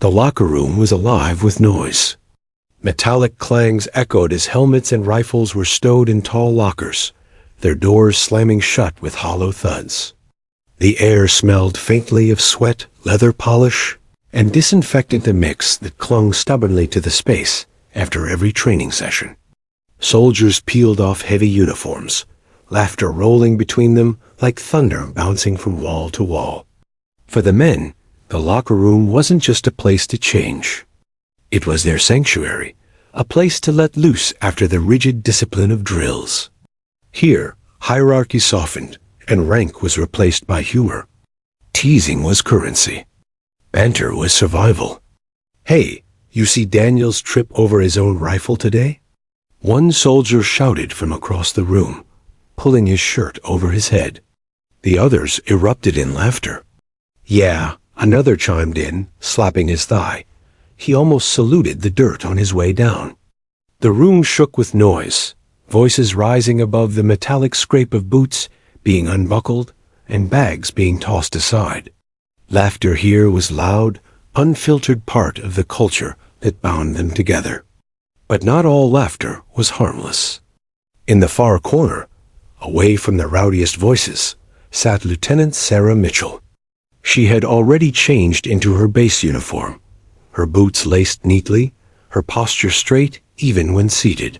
The locker room was alive with noise. Metallic clangs echoed as helmets and rifles were stowed in tall lockers, their doors slamming shut with hollow thuds. The air smelled faintly of sweat, leather polish, and disinfectant, a mix that clung stubbornly to the space after every training session. Soldiers peeled off heavy uniforms, laughter rolling between them like thunder bouncing from wall to wall. For the men, the locker room wasn't just a place to change. It was their sanctuary, a place to let loose after the rigid discipline of drills. Here, hierarchy softened, and rank was replaced by humor. Teasing was currency. Banter was survival. "Hey, you see Daniel's trip over his own rifle today?" One soldier shouted from across the room, pulling his shirt over his head. The others erupted in laughter. "Yeah," another chimed in, slapping his thigh. He almost saluted the dirt on his way down. The room shook with noise, voices rising above the metallic scrape of boots being unbuckled and bags being tossed aside. Laughter here was loud, unfiltered, part of the culture that bound them together. But not all laughter was harmless. In the far corner, away from the rowdiest voices, sat Lieutenant Sarah Mitchell. She had already changed into her base uniform, her boots laced neatly, her posture straight even when seated.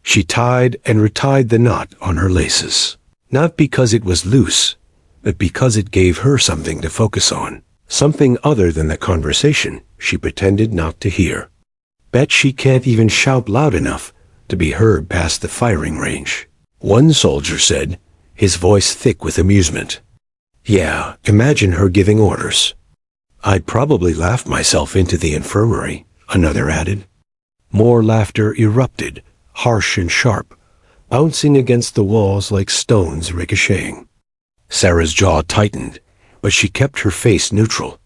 She tied and retied the knot on her laces, not because it was loose, but because it gave her something to focus on, something other than the conversation she pretended not to hear. "Bet she can't even shout loud enough to be heard past the firing range," one soldier said, his voice thick with amusement. "Yeah, imagine her giving orders." "I'd probably laugh myself into the infirmary," another added. More laughter erupted, harsh and sharp, bouncing against the walls like stones ricocheting. Sarah's jaw tightened, but she kept her face neutral.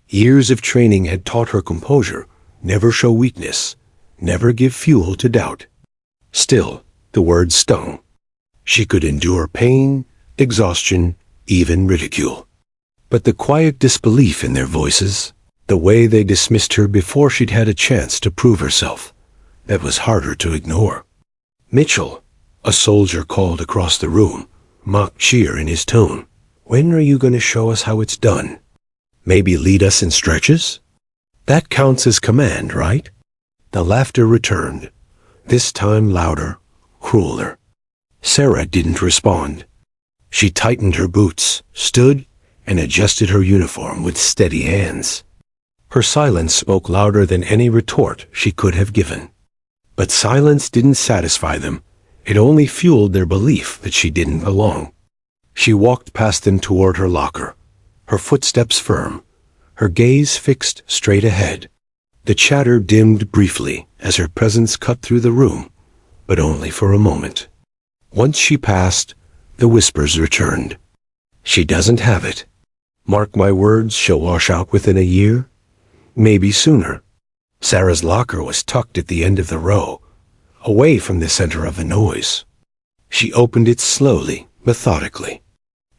Years of training had taught her composure, never show weakness, never give fuel to doubt. Still, the words stung. She could endure pain, exhaustion, even ridicule. But the quiet disbelief in their voices, the way they dismissed her before she'd had a chance to prove herself, that was harder to ignore. "Mitchell," a soldier called across the room, mock cheer in his tone. "When are you going to show us how it's done? Maybe lead us in stretches? That counts as command, right?" The laughter returned, this time louder, crueler. Sarah didn't respond. She tightened her boots, stood, and adjusted her uniform with steady hands. Her silence spoke louder than any retort she could have given. But silence didn't satisfy them. It only fueled their belief that she didn't belong. She walked past them toward her locker, her footsteps firm, her gaze fixed straight ahead. The chatter dimmed briefly as her presence cut through the room, but only for a moment. Once she passed, the whispers returned. "She doesn't have it. Mark my words, she'll wash out within a year. Maybe sooner." Sarah's locker was tucked at the end of the row, away from the center of the noise. She opened it slowly, methodically.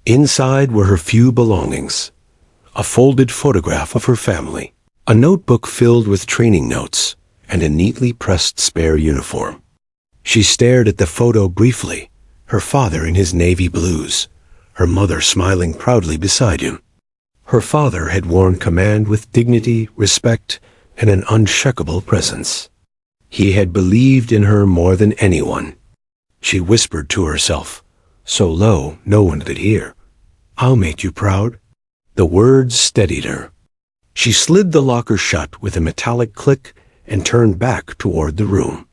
Inside were her few belongings: a folded photograph of her family, a notebook filled with training notes, and a neatly pressed spare uniform. She stared at the photo briefly, her father in his navy blues, her mother smiling proudly beside him. Her father had worn command with dignity, respect, and an unshakable presence. He had believed in her more than anyone. She whispered to herself, so low no one could hear, "I'll make you proud." The words steadied her. She slid the locker shut with a metallic click and turned back toward the room.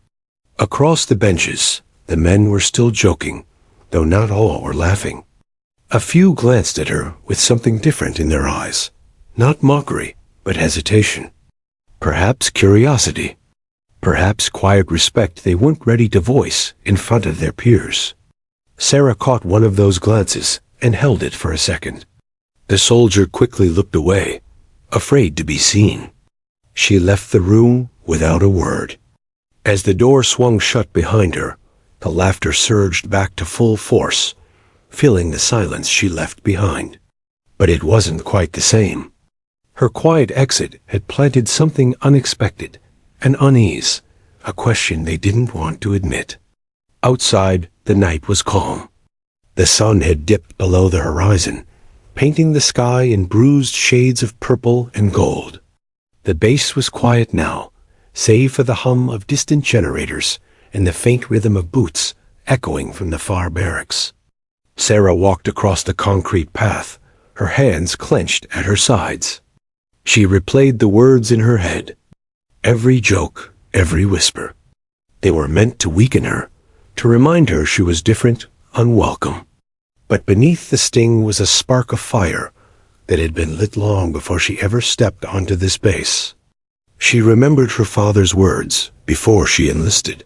Across the benches, the men were still joking, though not all were laughing. A few glanced at her with something different in their eyes, not mockery, but hesitation. Perhaps curiosity. Perhaps quiet respect they weren't ready to voice in front of their peers. Sarah caught one of those glances and held it for a second. The soldier quickly looked away, afraid to be seen. She left the room without a word. As the door swung shut behind her, the laughter surged back to full force, filling the silence she left behind. But it wasn't quite the same. Her quiet exit had planted something unexpected, an unease, a question they didn't want to admit. Outside, the night was calm. The sun had dipped below the horizon, painting the sky in bruised shades of purple and gold. The base was quiet now, save for the hum of distant generators and the faint rhythm of boots echoing from the far barracks. Sarah walked across the concrete path, her hands clenched at her sides. She replayed the words in her head. Every joke, every whisper. They were meant to weaken her, to remind her she was different, unwelcome. But beneath the sting was a spark of fire that had been lit long before she ever stepped onto this base. She remembered her father's words before she enlisted.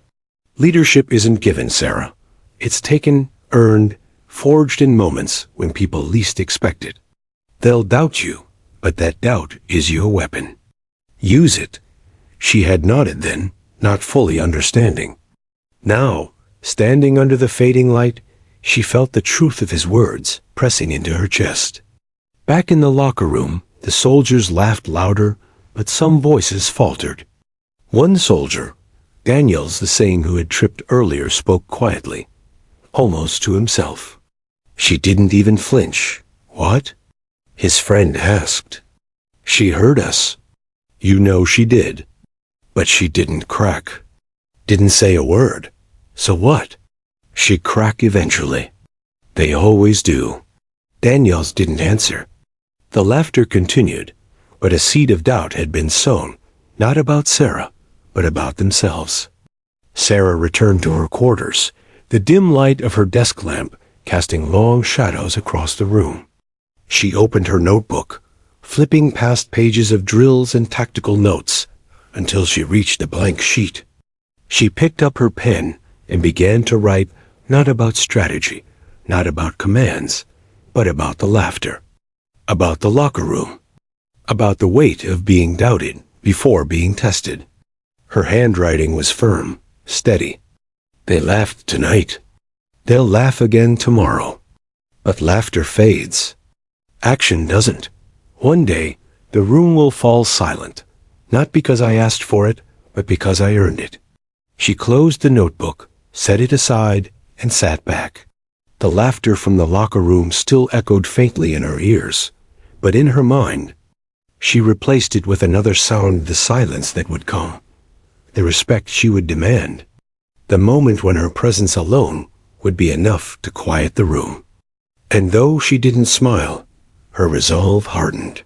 Leadership isn't given, Sarah. It's taken, earned, forged in moments when people least expect it. They'll doubt you, but that doubt is your weapon. Use it. She had nodded then, not fully understanding. Now, standing under the fading light, she felt the truth of his words pressing into her chest. Back in the locker room, the soldiers laughed louder, but some voices faltered. One soldier, Daniels the same who had tripped earlier, spoke quietly, almost to himself. She didn't even flinch. What? His friend asked. She heard us. You know she did. But she didn't crack. Didn't say a word. So what? She'd crack eventually. They always do. Daniels didn't answer. The laughter continued, but a seed of doubt had been sown, not about Sarah, but about themselves. Sarah returned to her quarters, the dim light of her desk lamp casting long shadows across the room. She opened her notebook, flipping past pages of drills and tactical notes, until she reached a blank sheet. She picked up her pen and began to write, not about strategy, not about commands, but about the laughter, about the locker room, about the weight of being doubted before being tested. Her handwriting was firm, steady. They laughed tonight. They'll laugh again tomorrow. But laughter fades. Action doesn't. One day, the room will fall silent, not because I asked for it, but because I earned it. She closed the notebook, set it aside, and sat back. The laughter from the locker room still echoed faintly in her ears, but in her mind, she replaced it with another sound, the silence that would come, the respect she would demand, the moment when her presence alone would be enough to quiet the room. And though she didn't smile, her resolve hardened.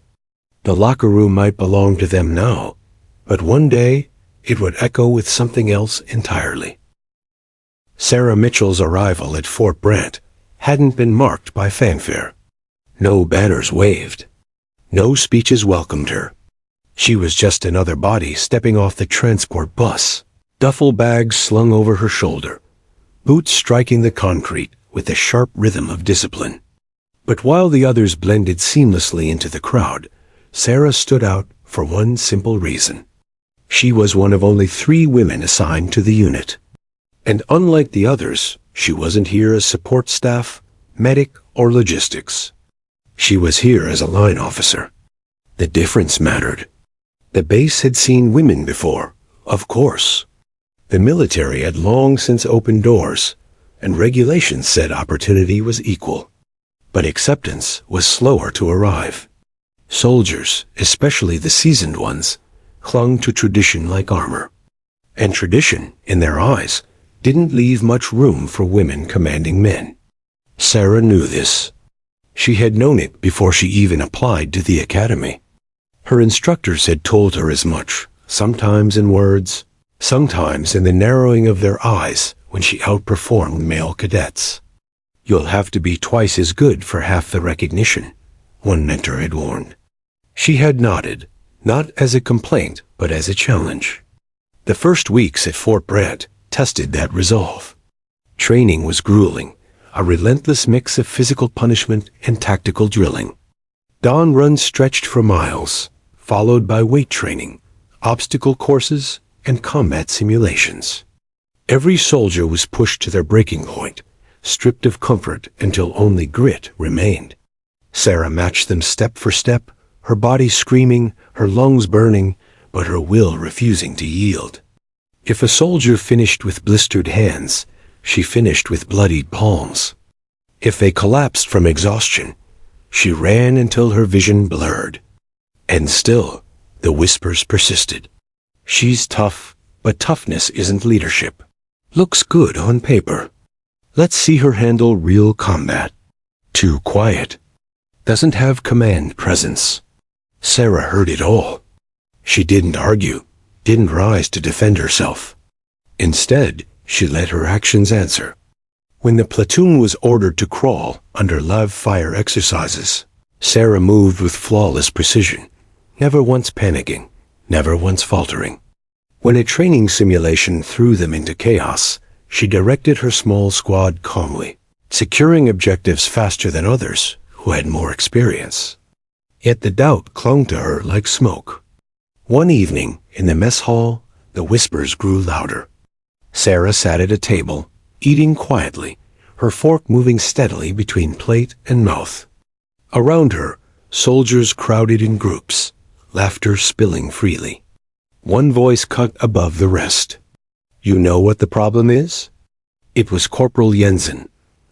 The locker room might belong to them now, but one day it would echo with something else entirely. Sarah Mitchell's arrival at Fort Brant hadn't been marked by fanfare. No banners waved. No speeches welcomed her. She was just another body stepping off the transport bus, duffel bags slung over her shoulder, boots striking the concrete with the sharp rhythm of discipline. But while the others blended seamlessly into the crowd, Sarah stood out for one simple reason. She was one of only 3 women assigned to the unit. And unlike the others, she wasn't here as support staff, medic, or logistics. She was here as a line officer. The difference mattered. The base had seen women before, of course. The military had long since opened doors, and regulations said opportunity was equal. But acceptance was slower to arrive. Soldiers, especially the seasoned ones, clung to tradition like armor. And tradition, in their eyes, didn't leave much room for women commanding men. Sarah knew this. She had known it before she even applied to the academy. Her instructors had told her as much, sometimes in words, sometimes in the narrowing of their eyes when she outperformed male cadets. You'll have to be twice as good for half the recognition, one mentor had warned. She had nodded, not as a complaint, but as a challenge. The first weeks at Fort Brant tested that resolve. Training was grueling, a relentless mix of physical punishment and tactical drilling. Dawn runs stretched for miles, followed by weight training, obstacle courses, and combat simulations. Every soldier was pushed to their breaking point, stripped of comfort until only grit remained. Sarah matched them step for step, her body screaming, her lungs burning, but her will refusing to yield. If a soldier finished with blistered hands, she finished with bloodied palms. If they collapsed from exhaustion, she ran until her vision blurred. And still, the whispers persisted. She's tough, but toughness isn't leadership. Looks good on paper. Let's see her handle real combat. Too quiet. Doesn't have command presence. Sarah heard it all. She didn't argue, didn't rise to defend herself. Instead, she let her actions answer. When the platoon was ordered to crawl under live fire exercises, Sarah moved with flawless precision, never once panicking, never once faltering. When a training simulation threw them into chaos, she directed her small squad calmly, securing objectives faster than others who had more experience. Yet the doubt clung to her like smoke. One evening, in the mess hall, the whispers grew louder. Sarah sat at a table, eating quietly, her fork moving steadily between plate and mouth. Around her, soldiers crowded in groups, laughter spilling freely. One voice cut above the rest. You know what the problem is? It was Corporal Jensen,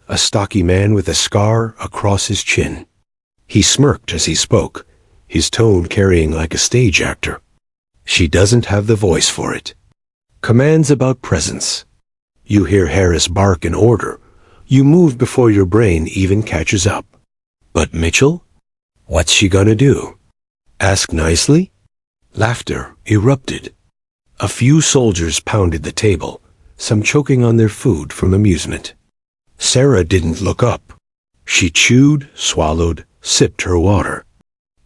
a stocky man with a scar across his chin. He smirked as he spoke, his tone carrying like a stage actor. She doesn't have the voice for it. Command's about presence. You hear Harris bark an order. You move before your brain even catches up. But Mitchell? What's she gonna do? Ask nicely? Laughter erupted. A few soldiers pounded the table, some choking on their food from amusement. Sarah didn't look up. She chewed, swallowed, sipped her water.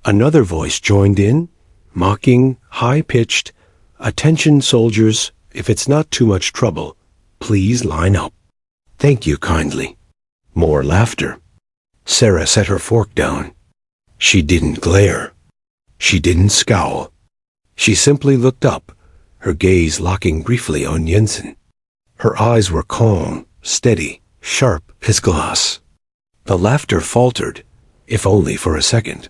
Another voice joined in, mocking, high-pitched, "Attention, soldiers, if it's not too much trouble, please line up. Thank you kindly." More laughter. Sarah set her fork down. She didn't glare. She didn't scowl. She simply looked up, her gaze locking briefly on Jensen. Her eyes were calm, steady, sharp as glass. The laughter faltered, if only for a second.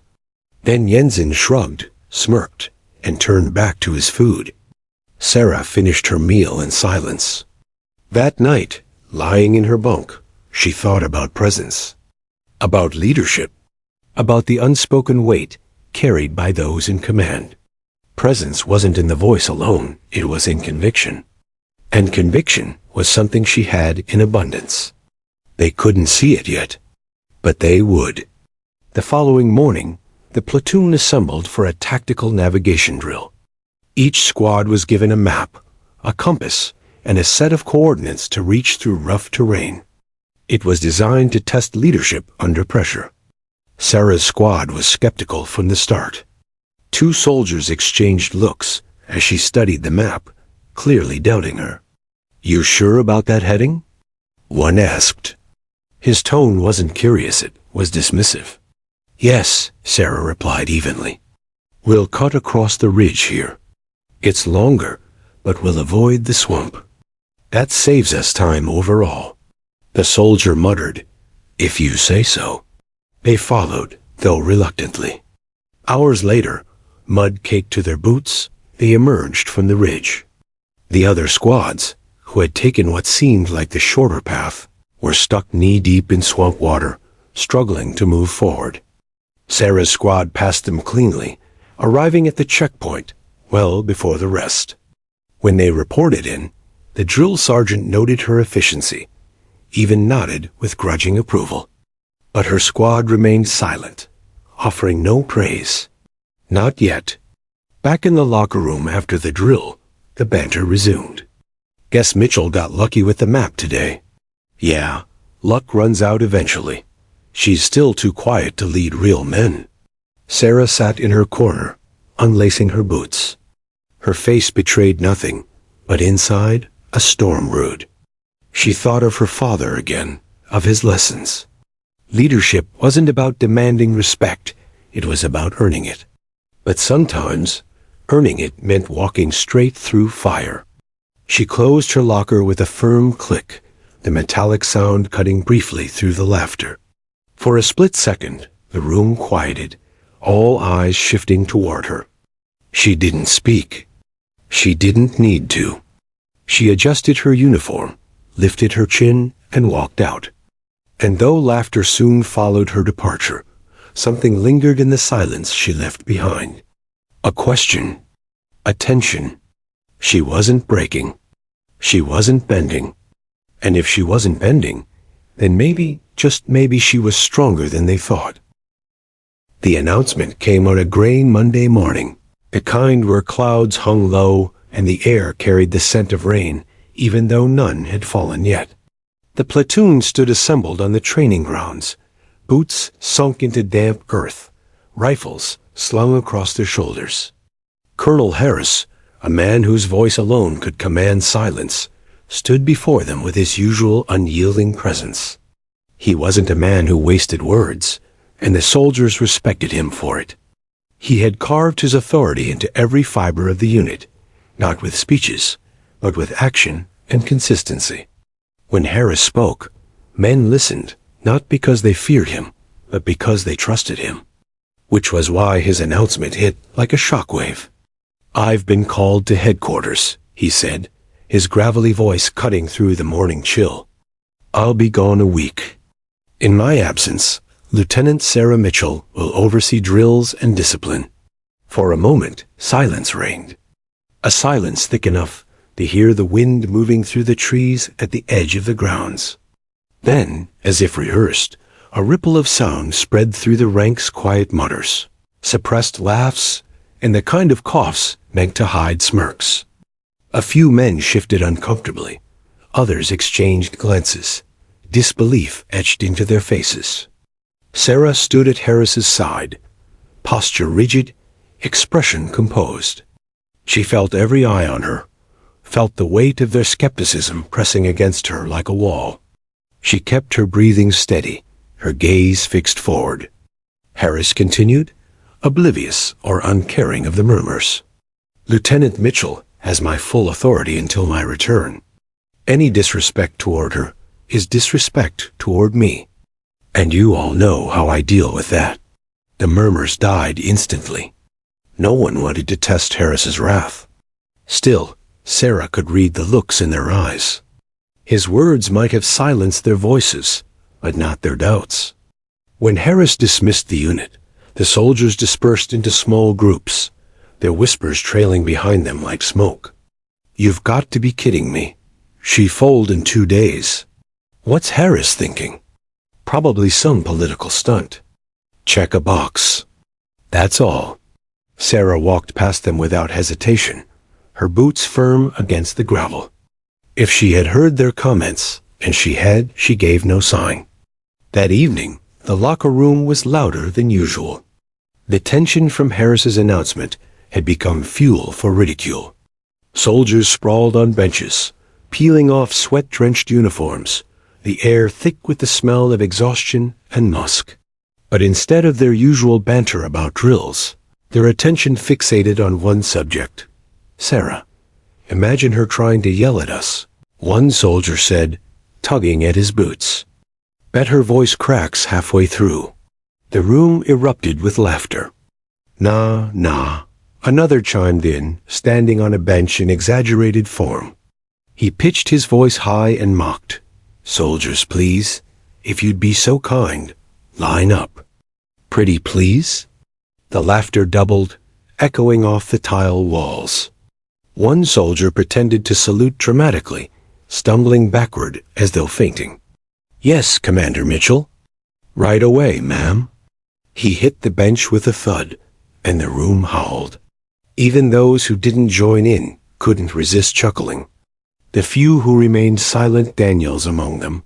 Then Jensen shrugged, smirked, and turned back to his food. Sarah finished her meal in silence. That night, lying in her bunk, she thought about presence, about leadership, about the unspoken weight carried by those in command. Presence wasn't in the voice alone, it was in conviction. And conviction was something she had in abundance. They couldn't see it yet, but they would. The following morning, the platoon assembled for a tactical navigation drill. Each squad was given a map, a compass, and a set of coordinates to reach through rough terrain. It was designed to test leadership under pressure. Sarah's squad was skeptical from the start. Two soldiers exchanged looks as she studied the map, clearly doubting her. "You sure about that heading?" one asked. His tone wasn't curious, it was dismissive. "Yes," Sarah replied evenly. "We'll cut across the ridge here. It's longer, but we'll avoid the swamp. That saves us time overall." The soldier muttered, "If you say so." They followed, though reluctantly. Hours later, mud caked to their boots, they emerged from the ridge. The other squads, who had taken what seemed like the shorter path, were stuck knee-deep in swamp water, struggling to move forward. Sarah's squad passed them cleanly, arriving at the checkpoint well before the rest. When they reported in, the drill sergeant noted her efficiency, even nodded with grudging approval. But her squad remained silent, offering no praise. Not yet. Back in the locker room after the drill, the banter resumed. "Guess Mitchell got lucky with the map today." "Yeah, luck runs out eventually. She's still too quiet to lead real men." Sarah sat in her corner, unlacing her boots. Her face betrayed nothing, but inside, a storm brewed. She thought of her father again, of his lessons. Leadership wasn't about demanding respect, it was about earning it. But sometimes, earning it meant walking straight through fire. She closed her locker with a firm click, the metallic sound cutting briefly through the laughter. For a split second, the room quieted, all eyes shifting toward her. She didn't speak. She didn't need to. She adjusted her uniform, lifted her chin, and walked out. And though laughter soon followed her departure, something lingered in the silence she left behind. A question. A tension. She wasn't breaking. She wasn't bending. And if she wasn't bending, then maybe, just maybe, she was stronger than they thought. The announcement came on a gray Monday morning, the kind where clouds hung low and the air carried the scent of rain, even though none had fallen yet. The platoon stood assembled on the training grounds, boots sunk into damp earth, rifles slung across their shoulders. Colonel Harris, a man whose voice alone could command silence, stood before them with his usual unyielding presence. He wasn't a man who wasted words, and the soldiers respected him for it. He had carved his authority into every fiber of the unit, not with speeches, but with action and consistency. When Harris spoke, men listened, not because they feared him, but because they trusted him. Which was why his announcement hit like a shockwave. "I've been called to headquarters," he said, his gravelly voice cutting through the morning chill. "I'll be gone a week. In my absence, Lieutenant Sarah Mitchell will oversee drills and discipline." For a moment, silence reigned. A silence thick enough to hear the wind moving through the trees at the edge of the grounds. Then, as if rehearsed, a ripple of sound spread through the ranks' quiet mutters, suppressed laughs, and the kind of coughs meant to hide smirks. A few men shifted uncomfortably. Others exchanged glances, disbelief etched into their faces. Sarah stood at Harris's side, posture rigid, expression composed. She felt every eye on her, felt the weight of their skepticism pressing against her like a wall. She kept her breathing steady, her gaze fixed forward. Harris continued, oblivious or uncaring of the murmurs. "Lieutenant Mitchell has my full authority until my return. Any disrespect toward her is disrespect toward me. And you all know how I deal with that." The murmurs died instantly. No one wanted to test Harris's wrath. Still, Sarah could read the looks in their eyes. His words might have silenced their voices, but not their doubts. When Harris dismissed the unit, the soldiers dispersed into small groups, their whispers trailing behind them like smoke. "You've got to be kidding me. She foaled in 2 days. What's Harris thinking? Probably some political stunt. Check a box. That's all." Sarah walked past them without hesitation, her boots firm against the gravel. If she had heard their comments, and she gave no sign. That evening, the locker room was louder than usual. The tension from Harris's announcement had become fuel for ridicule. Soldiers sprawled on benches, peeling off sweat-drenched uniforms, the air thick with the smell of exhaustion and musk. But instead of their usual banter about drills, their attention fixated on one subject. Sarah. Imagine her trying to yell at us, one soldier said, tugging at his boots. Bet her voice cracks halfway through. The room erupted with laughter. "Nah, nah," another chimed in, standing on a bench in exaggerated form. He pitched his voice high and mocked. "Soldiers, please, if you'd be so kind, line up." "Pretty please?" The laughter doubled, echoing off the tile walls. One soldier pretended to salute dramatically, stumbling backward as though fainting. "Yes, Commander Mitchell." "Right away, ma'am." He hit the bench with a thud, and the room howled. Even those who didn't join in couldn't resist chuckling. The few who remained silent Daniels among them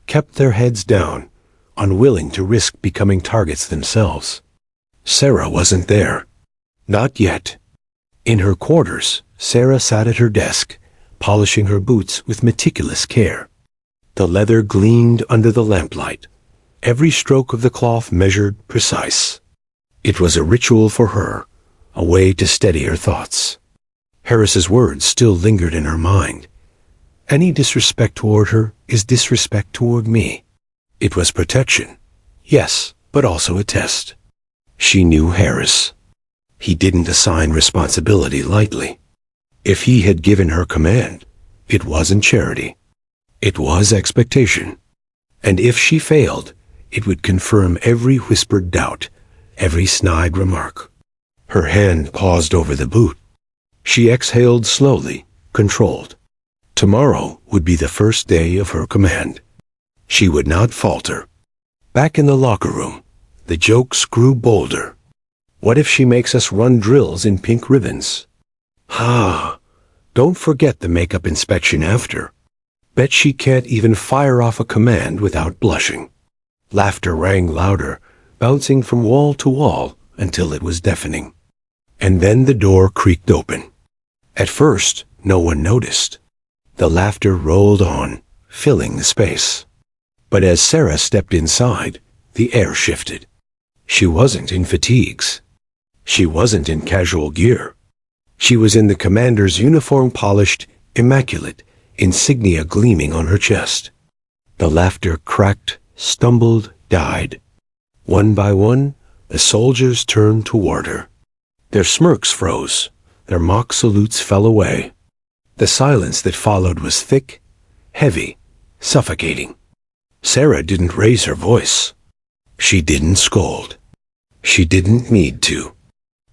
kept their heads down, unwilling to risk becoming targets themselves. Sarah wasn't there. Not yet. In her quarters, Sarah sat at her desk, polishing her boots with meticulous care. The leather gleamed under the lamplight, every stroke of the cloth measured, precise. It was a ritual for her, a way to steady her thoughts. Harris's words still lingered in her mind. Any disrespect toward her is disrespect toward me. It was protection, yes, but also a test. She knew Harris. He didn't assign responsibility lightly. If he had given her command, it wasn't charity. It was expectation. And if she failed, it would confirm every whispered doubt, every snide remark. Her hand paused over the boot. She exhaled slowly, controlled. Tomorrow would be the first day of her command. She would not falter. Back in the locker room, the jokes grew bolder. What if she makes us run drills in pink ribbons? Don't forget the makeup inspection after. Bet she can't even fire off a command without blushing. Laughter rang louder, bouncing from wall to wall until it was deafening. And then the door creaked open. At first, no one noticed. The laughter rolled on, filling the space. But as Sarah stepped inside, the air shifted. She wasn't in fatigues. She wasn't in casual gear. She was in the commander's uniform, polished, immaculate, insignia gleaming on her chest. The laughter cracked, stumbled, died. One by one, the soldiers turned toward her. Their smirks froze. Their mock salutes fell away. The silence that followed was thick, heavy, suffocating. Sarah didn't raise her voice. She didn't scold. She didn't need to.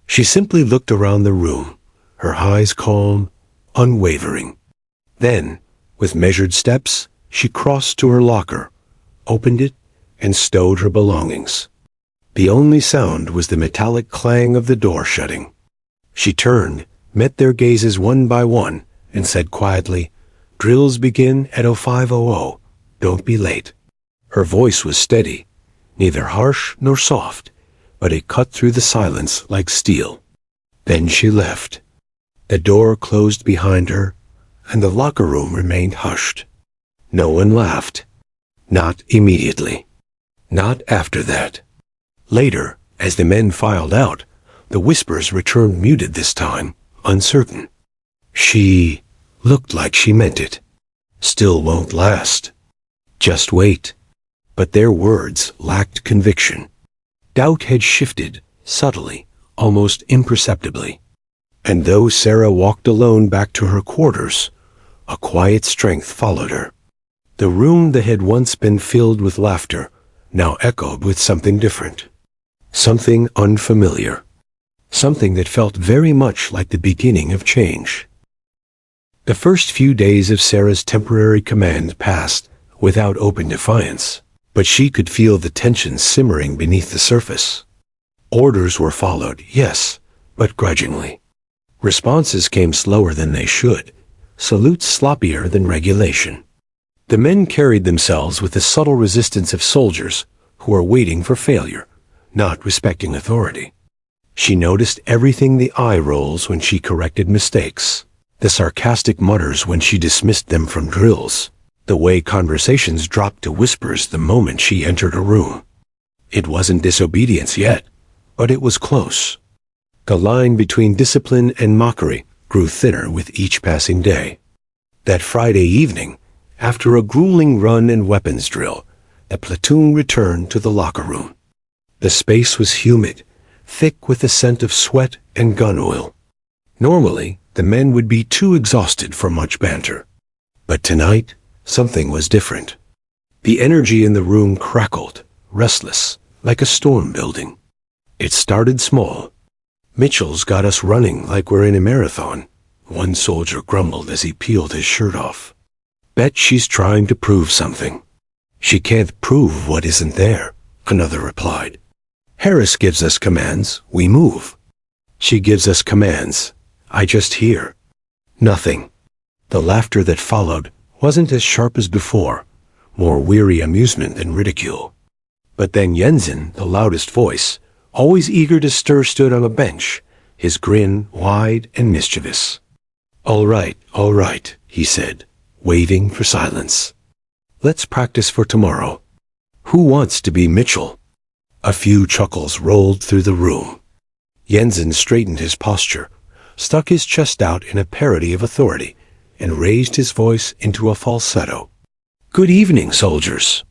She simply looked around the room, her eyes calm, unwavering. Then, with measured steps, she crossed to her locker, opened it, and stowed her belongings. The only sound was the metallic clang of the door shutting. She turned, met their gazes one by one, and said quietly, "Drills begin at 0500. Don't be late." Her voice was steady, neither harsh nor soft, but it cut through the silence like steel. Then she left. The door closed behind her, and the locker room remained hushed. No one laughed. Not immediately. Not after that. Later, as the men filed out, the whispers returned muted this time, uncertain. She looked like she meant it. Still won't last. Just wait. But their words lacked conviction. Doubt had shifted, subtly, almost imperceptibly. And though Sarah walked alone back to her quarters, a quiet strength followed her. The room that had once been filled with laughter now echoed with something different. Something unfamiliar. Something that felt very much like the beginning of change. The first few days of Sarah's temporary command passed without open defiance, but she could feel the tension simmering beneath the surface. Orders were followed, yes, but grudgingly. Responses came slower than they should, salutes sloppier than regulation. The men carried themselves with the subtle resistance of soldiers who are waiting for failure, not respecting authority. She noticed everything: the eye rolls when she corrected mistakes, the sarcastic mutters when she dismissed them from drills, the way conversations dropped to whispers the moment she entered a room. It wasn't disobedience yet, but it was close. The line between discipline and mockery grew thinner with each passing day. That Friday evening, after a grueling run and weapons drill, the platoon returned to the locker room. The space was humid, thick with the scent of sweat and gun oil. Normally, the men would be too exhausted for much banter. But tonight, something was different. The energy in the room crackled, restless, like a storm building. It started small. "Mitchell's got us running like we're in a marathon," one soldier grumbled as he peeled his shirt off. "Bet she's trying to prove something." "She can't prove what isn't there," another replied. "Harris gives us commands, we move." "She gives us commands, I just hear." Nothing. The laughter that followed wasn't as sharp as before, more weary amusement than ridicule. But then Jensen, the loudest voice, always eager to stir, stood on a bench, his grin wide and mischievous. All right, he said, waving for silence. "Let's practice for tomorrow. Who wants to be Mitchell?" A few chuckles rolled through the room. Jensen straightened his posture, stuck his chest out in a parody of authority, and raised his voice into a falsetto. "Good evening, soldiers.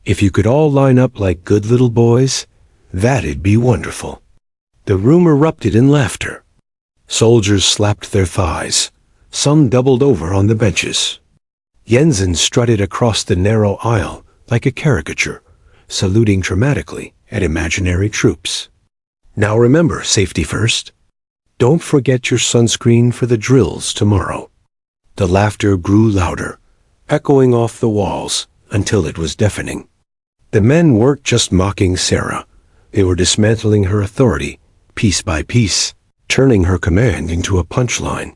If you could all line up like good little boys, That'd be wonderful. The room erupted in laughter. Soldiers slapped their thighs. Some doubled over on the benches. Jensen strutted across the narrow aisle like a caricature, saluting dramatically at imaginary troops. Now remember, safety first. Don't forget your sunscreen for the drills tomorrow. The laughter grew louder, echoing off the walls until it was deafening. The men weren't just mocking Sarah. They were dismantling her authority, piece by piece, turning her command into a punchline.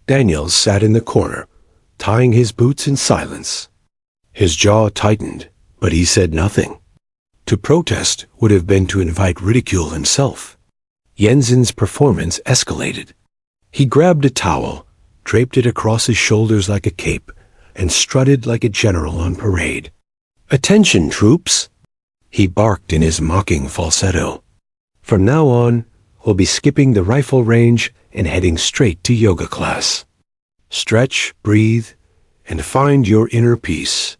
Daniel sat in the corner, tying his boots in silence. His jaw tightened, but he said nothing. To protest would have been to invite ridicule himself. Jensen's performance escalated. He grabbed a towel, draped it across his shoulders like a cape, and strutted like a general on parade. "Attention, troops!" he barked in his mocking falsetto. "From now on, we'll be skipping the rifle range and heading straight to yoga class. Stretch, breathe, and find your inner peace."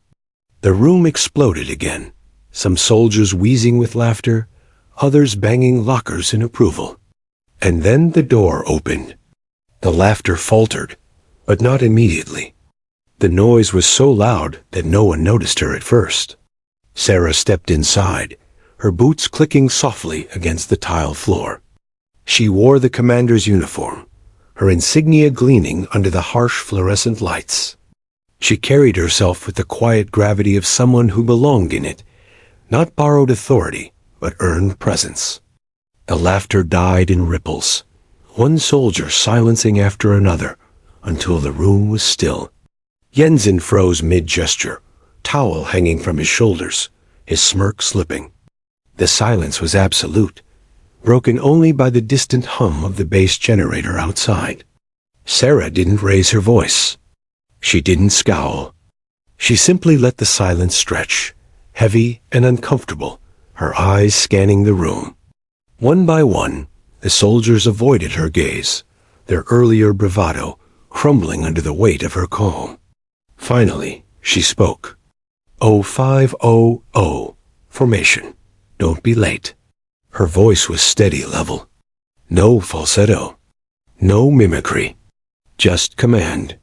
The room exploded again, some soldiers wheezing with laughter, others banging lockers in approval. And then the door opened. The laughter faltered, but not immediately. The noise was so loud that no one noticed her at first. Sarah stepped inside, her boots clicking softly against the tile floor. She wore the commander's uniform, her insignia gleaming under the harsh fluorescent lights. She carried herself with the quiet gravity of someone who belonged in it, not borrowed authority, but earned presence. The laughter died in ripples, one soldier silencing after another, until the room was still. Jensen froze mid-gesture, towel hanging from his shoulders, his smirk slipping. The silence was absolute, broken only by the distant hum of the base generator outside. Sarah didn't raise her voice. She didn't scowl. She simply let the silence stretch, heavy and uncomfortable, her eyes scanning the room. One by one, the soldiers avoided her gaze, their earlier bravado crumbling under the weight of her calm. Finally, she spoke. 0500, formation. Don't be late. Her voice was steady level. No falsetto. No mimicry. Just command.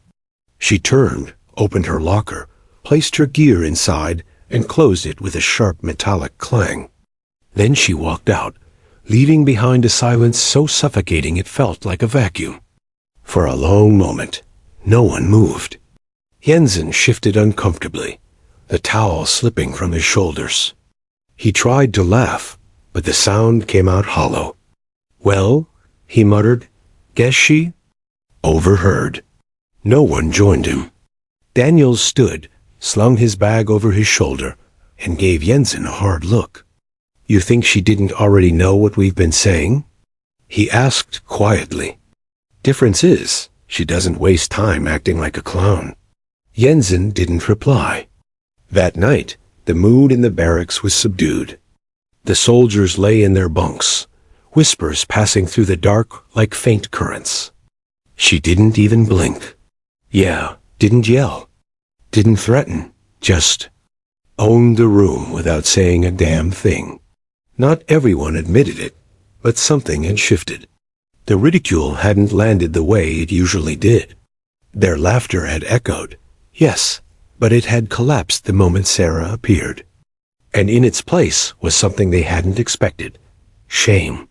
She turned, opened her locker, placed her gear inside, and closed it with a sharp metallic clang. Then she walked out, leaving behind a silence so suffocating it felt like a vacuum. For a long moment, no one moved. Jensen shifted uncomfortably, the towel slipping from his shoulders. He tried to laugh, but the sound came out hollow. "Well," he muttered, "guess she?" Overheard. No one joined him. Daniel stood, slung his bag over his shoulder, and gave Jensen a hard look. "You think she didn't already know what we've been saying?" he asked quietly. "Difference is, she doesn't waste time acting like a clown." Jensen didn't reply. That night, the mood in the barracks was subdued. The soldiers lay in their bunks, whispers passing through the dark like faint currents. She didn't even blink. Yeah, didn't yell. Didn't threaten. Just owned the room without saying a damn thing. Not everyone admitted it, but something had shifted. The ridicule hadn't landed the way it usually did. Their laughter had echoed, yes, but it had collapsed the moment Sarah appeared. And in its place was something they hadn't expected: shame.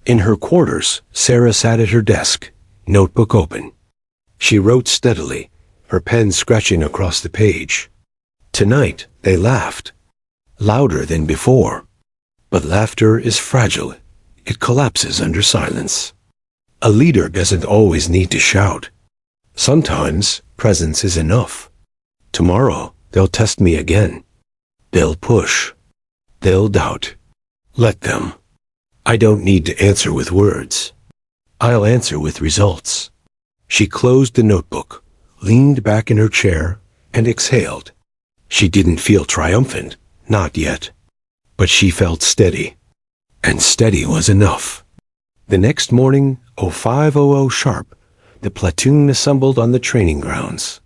In her quarters, Sarah sat at her desk, notebook open. She wrote steadily, her pen scratching across the page. Tonight, they laughed, louder than before. But laughter is fragile. It collapses under silence. A leader doesn't always need to shout. Sometimes presence is enough. Tomorrow, they'll test me again. They'll push. They'll doubt. Let them. I don't need to answer with words. I'll answer with results. She closed the notebook, leaned back in her chair, and exhaled. She didn't feel triumphant, not yet. But she felt steady. And steady was enough. The next morning, 0500 sharp, the platoon assembled on the training grounds.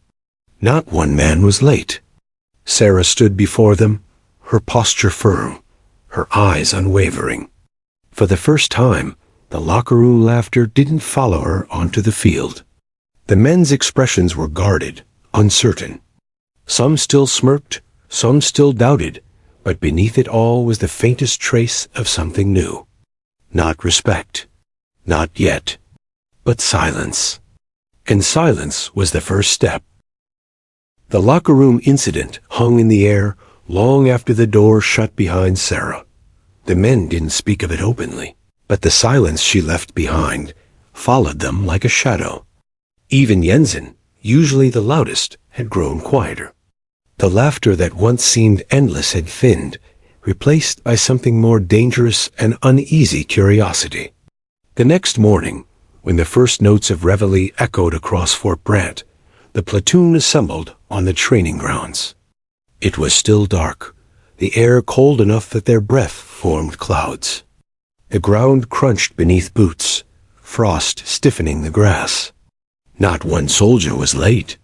Not one man was late. Sarah stood before them, her posture firm, her eyes unwavering. For the first time, the locker room laughter didn't follow her onto the field. The men's expressions were guarded, uncertain. Some still smirked, some still doubted, but beneath it all was the faintest trace of something new. Not respect. Not yet. But silence. And silence was the first step. The locker room incident hung in the air long after the door shut behind Sarah. The men didn't speak of it openly, but the silence she left behind followed them like a shadow. Even Jensen, usually the loudest, had grown quieter. The laughter that once seemed endless had thinned, replaced by something more dangerous and uneasy curiosity. The next morning, when the first notes of reveille echoed across Fort Brant, the platoon assembled on the training grounds. It was still dark, the air cold enough that their breath formed clouds. The ground crunched beneath boots, frost stiffening the grass. Not one soldier was late.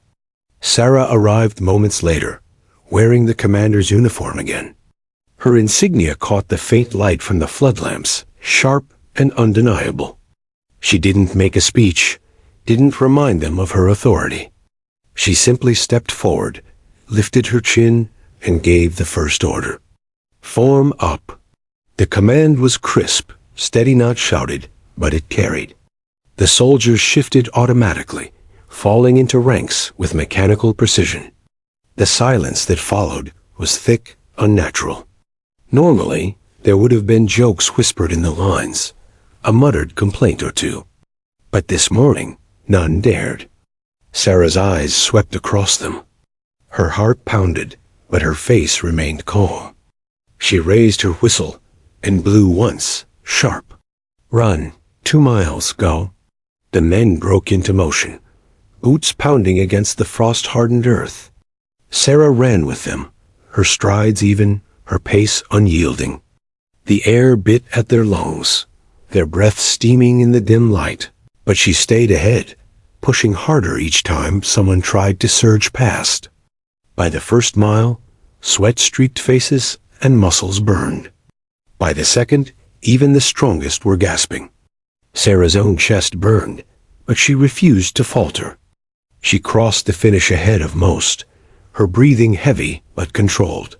Sarah arrived moments later, wearing the commander's uniform again. Her insignia caught the faint light from the flood lamps, sharp and undeniable. She didn't make a speech, didn't remind them of her authority. She simply stepped forward, lifted her chin, and gave the first order. Form up. The command was crisp, steady, not shouted, but it carried. The soldiers shifted automatically, falling into ranks with mechanical precision. The silence that followed was thick, unnatural. Normally, there would have been jokes whispered in the lines, a muttered complaint or two. But this morning, none dared. Sarah's eyes swept across them. Her heart pounded, but her face remained calm. She raised her whistle and blew once, sharp. Run, 2 miles, go. The men broke into motion, boots pounding against the frost-hardened earth. Sarah ran with them, her strides even, her pace unyielding. The air bit at their lungs, their breath steaming in the dim light, but she stayed ahead, pushing harder each time someone tried to surge past. By the first mile, sweat-streaked faces and muscles burned. By the second, even the strongest were gasping. Sarah's own chest burned, but she refused to falter. She crossed the finish ahead of most, her breathing heavy but controlled.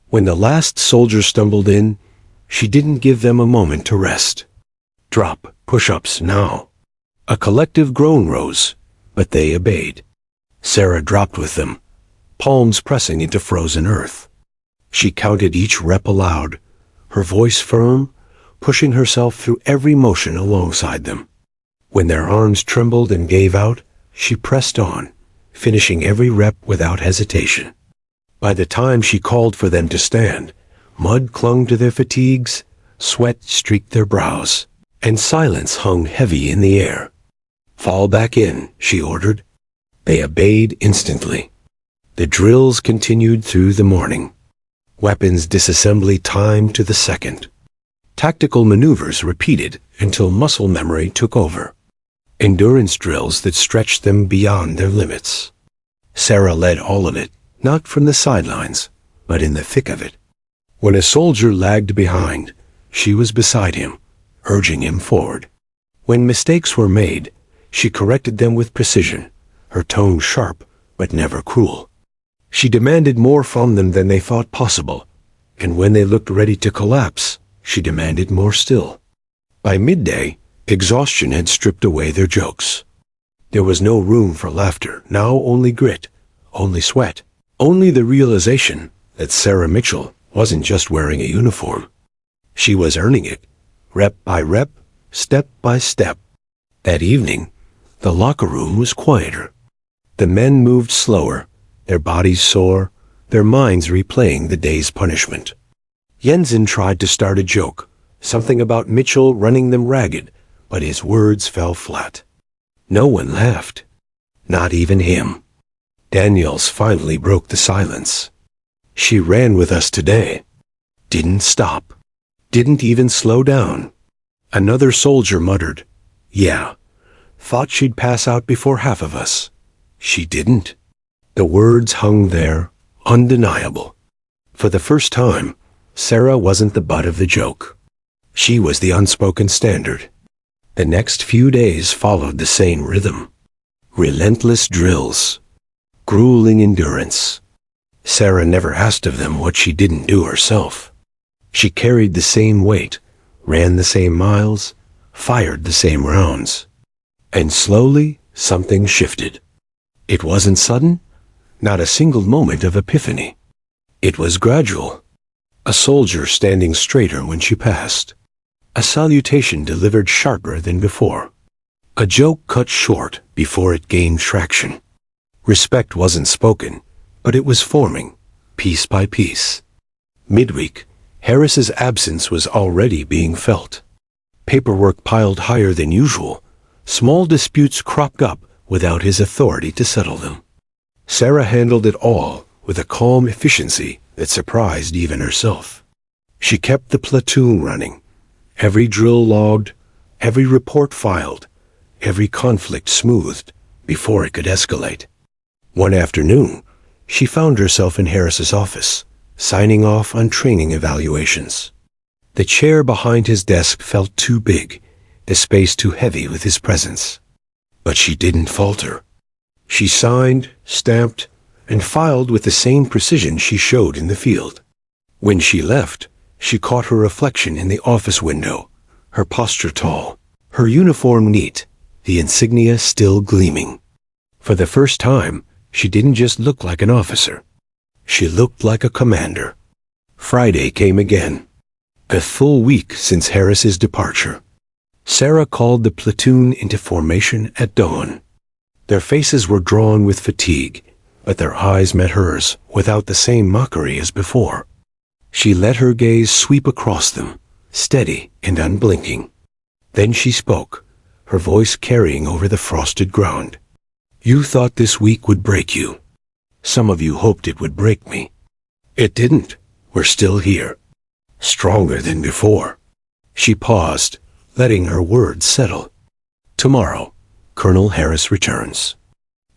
When the last soldier stumbled in, she didn't give them a moment to rest. Drop, push-ups, now. A collective groan rose, but they obeyed. Sarah dropped with them, palms pressing into frozen earth. She counted each rep aloud, her voice firm, pushing herself through every motion alongside them. When their arms trembled and gave out, she pressed on, finishing every rep without hesitation. By the time she called for them to stand, mud clung to their fatigues, sweat streaked their brows, and silence hung heavy in the air. Fall back in, she ordered. They obeyed instantly. The drills continued through the morning. Weapons disassembly timed to the second. Tactical maneuvers repeated until muscle memory took over. Endurance drills that stretched them beyond their limits. Sarah led all of it, not from the sidelines, but in the thick of it. When a soldier lagged behind, she was beside him, urging him forward. When mistakes were made, she corrected them with precision, her tone sharp but never cruel. She demanded more from them than they thought possible, and when they looked ready to collapse, she demanded more still. By midday, exhaustion had stripped away their jokes. There was no room for laughter, now only grit, only sweat, only the realization that Sarah Mitchell wasn't just wearing a uniform. She was earning it, rep by rep, step by step. That evening, the locker room was quieter. The men moved slower, their bodies sore, their minds replaying the day's punishment. Jensen tried to start a joke, something about Mitchell running them ragged, but his words fell flat. No one laughed, not even him. Daniels finally broke the silence. She ran with us today. Didn't stop. Didn't even slow down. Another soldier muttered, "Yeah, thought she'd pass out before half of us. She didn't." The words hung there, undeniable. For the first time, Sarah wasn't the butt of the joke. She was the unspoken standard. The next few days followed the same rhythm. Relentless drills. Grueling endurance. Sarah never asked of them what she didn't do herself. She carried the same weight, ran the same miles, fired the same rounds. And slowly, something shifted. It wasn't sudden, not a single moment of epiphany. It was gradual. A soldier standing straighter when she passed. A salutation delivered sharper than before. A joke cut short before it gained traction. Respect wasn't spoken, but it was forming, piece by piece. Midweek, Harris's absence was already being felt. Paperwork piled higher than usual. Small disputes cropped up without his authority to settle them. Sarah handled it all with a calm efficiency that surprised even herself. She kept the platoon running, every drill logged, every report filed, every conflict smoothed before it could escalate. One afternoon, she found herself in Harris's office, signing off on training evaluations. The chair behind his desk felt too big, the space too heavy with his presence. But she didn't falter. She signed, stamped, and filed with the same precision she showed in the field. When she left, she caught her reflection in the office window, her posture tall, her uniform neat, the insignia still gleaming. For the first time, she didn't just look like an officer. She looked like a commander. Friday came again. A full week since Harris's departure. Sarah called the platoon into formation at dawn. Their faces were drawn with fatigue, but their eyes met hers without the same mockery as before. She let her gaze sweep across them, steady and unblinking. Then she spoke, her voice carrying over the frosted ground. You thought this week would break you. Some of you hoped it would break me. It didn't. We're still here. Stronger than before. She paused, letting her words settle. Tomorrow, Colonel Harris returns.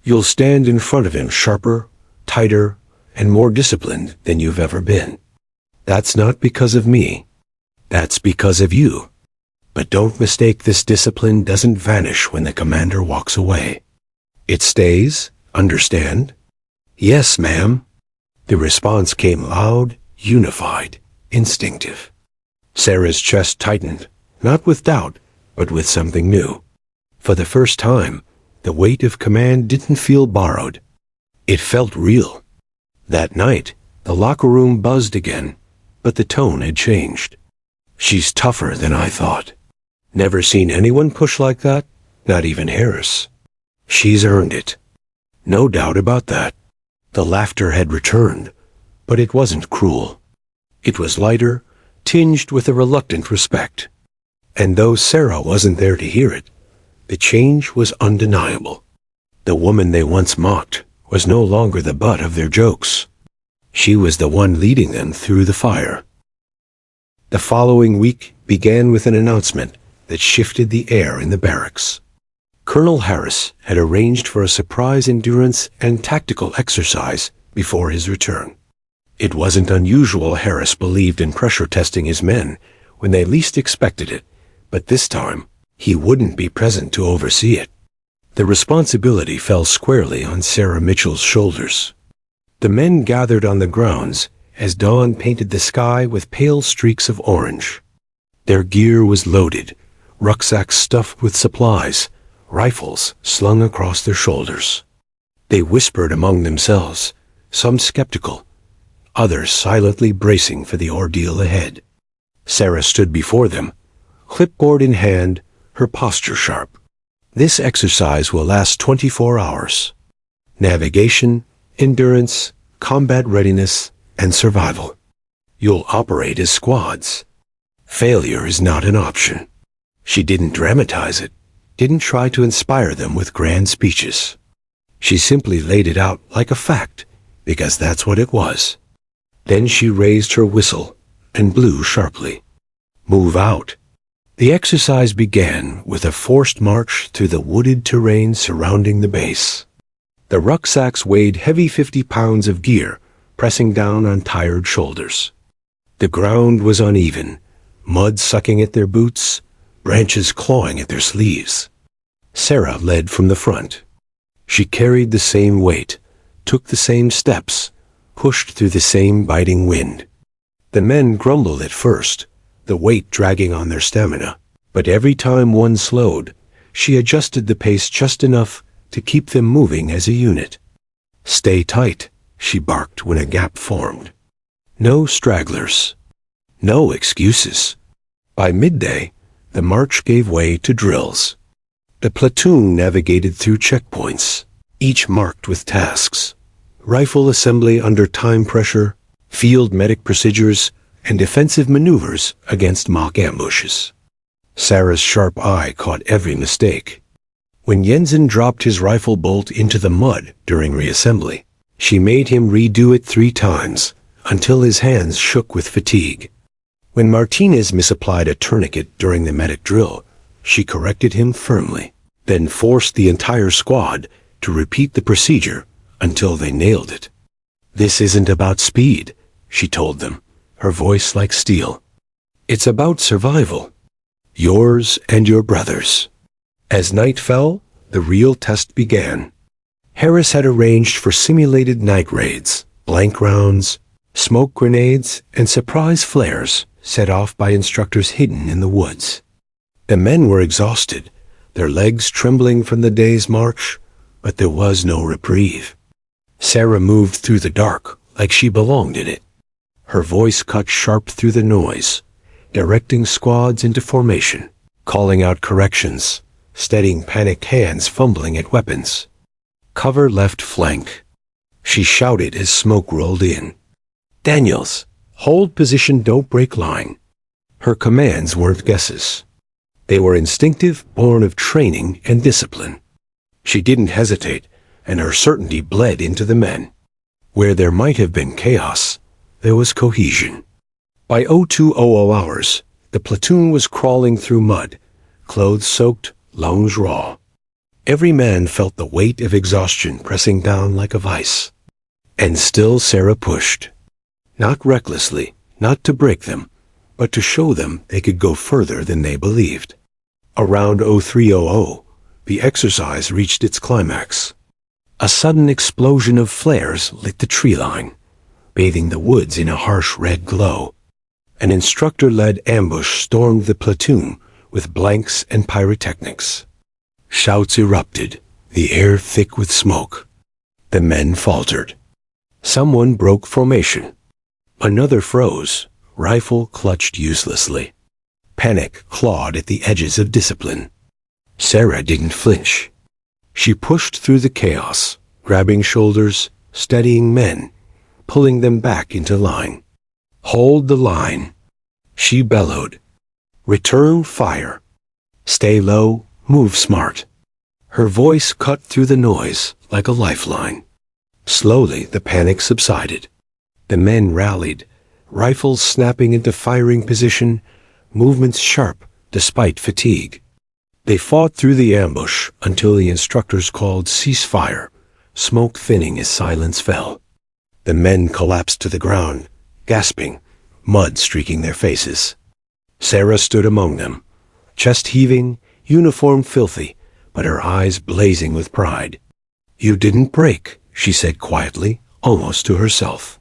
You'll stand in front of him sharper, tighter, and more disciplined than you've ever been. That's not because of me. That's because of you. But don't mistake this discipline doesn't vanish when the commander walks away. It stays, understand? Yes, ma'am. The response came loud, unified, instinctive. Sarah's chest tightened, not with doubt, but with something new. For the first time, the weight of command didn't feel borrowed. It felt real. That night, the locker room buzzed again, but the tone had changed. She's tougher than I thought. Never seen anyone push like that, not even Harris. She's earned it. No doubt about that. The laughter had returned, but it wasn't cruel. It was lighter, tinged with a reluctant respect. And though Sarah wasn't there to hear it, the change was undeniable. The woman they once mocked was no longer the butt of their jokes. She was the one leading them through the fire. The following week began with an announcement that shifted the air in the barracks. Colonel Harris had arranged for a surprise endurance and tactical exercise before his return. It wasn't unusual Harris believed in pressure testing his men when they least expected it, but this time he wouldn't be present to oversee it. The responsibility fell squarely on Sarah Mitchell's shoulders. The men gathered on the grounds as dawn painted the sky with pale streaks of orange. Their gear was loaded, rucksacks stuffed with supplies, rifles slung across their shoulders. They whispered among themselves, some skeptical, others silently bracing for the ordeal ahead. Sarah stood before them, clipboard in hand, her posture sharp. This exercise will last 24 hours. Navigation, endurance, combat readiness, and survival. You'll operate as squads. Failure is not an option. She didn't dramatize it, didn't try to inspire them with grand speeches. She simply laid it out like a fact, because that's what it was. Then she raised her whistle and blew sharply. Move out. The exercise began with a forced march through the wooded terrain surrounding the base. The rucksacks weighed heavy 50 pounds of gear, pressing down on tired shoulders. The ground was uneven, mud sucking at their boots, branches clawing at their sleeves. Sarah led from the front. She carried the same weight, took the same steps, pushed through the same biting wind. The men grumbled at first, the weight dragging on their stamina, but every time one slowed, she adjusted the pace just enough to keep them moving as a unit. "Stay tight," she barked when a gap formed. "No stragglers. No excuses." By midday, the march gave way to drills. The platoon navigated through checkpoints, each marked with tasks: rifle assembly under time pressure, field medic procedures, and defensive maneuvers against mock ambushes. Sarah's sharp eye caught every mistake. When Jensen dropped his rifle bolt into the mud during reassembly, she made him redo it 3 times until his hands shook with fatigue. When Martinez misapplied a tourniquet during the medic drill, she corrected him firmly, then forced the entire squad to repeat the procedure until they nailed it. "This isn't about speed," she told them, her voice like steel. "It's about survival. Yours and your brother's." As night fell, the real test began. Harris had arranged for simulated night raids, blank rounds, smoke grenades, and surprise flares set off by instructors hidden in the woods. The men were exhausted, their legs trembling from the day's march, but there was no reprieve. Sarah moved through the dark like she belonged in it. Her voice cut sharp through the noise, directing squads into formation, calling out corrections, steadying panicked hands fumbling at weapons. "Cover left flank," she shouted as smoke rolled in. "Daniels, hold position, don't break line." Her commands weren't guesses. They were instinctive, born of training and discipline. She didn't hesitate, and her certainty bled into the men. Where there might have been chaos, there was cohesion. By 0200 hours, the platoon was crawling through mud, clothes soaked, lungs raw. Every man felt the weight of exhaustion pressing down like a vice. And still Sarah pushed. Not recklessly, not to break them, but to show them they could go further than they believed. Around 0300, the exercise reached its climax. A sudden explosion of flares lit the tree line, bathing the woods in a harsh red glow. An instructor-led ambush stormed the platoon with blanks and pyrotechnics. Shouts erupted, the air thick with smoke. The men faltered. Someone broke formation. Another froze, rifle clutched uselessly. Panic clawed at the edges of discipline. Sarah didn't flinch. She pushed through the chaos, grabbing shoulders, steadying men, pulling them back into line. "Hold the line," she bellowed. "Return fire. Stay low, move smart." Her voice cut through the noise like a lifeline. Slowly, the panic subsided. The men rallied, rifles snapping into firing position, movements sharp despite fatigue. They fought through the ambush until the instructors called ceasefire, smoke thinning as silence fell. The men collapsed to the ground, gasping, mud streaking their faces. Sarah stood among them, chest heaving, uniform filthy, but her eyes blazing with pride. "You didn't break," she said quietly, almost to herself.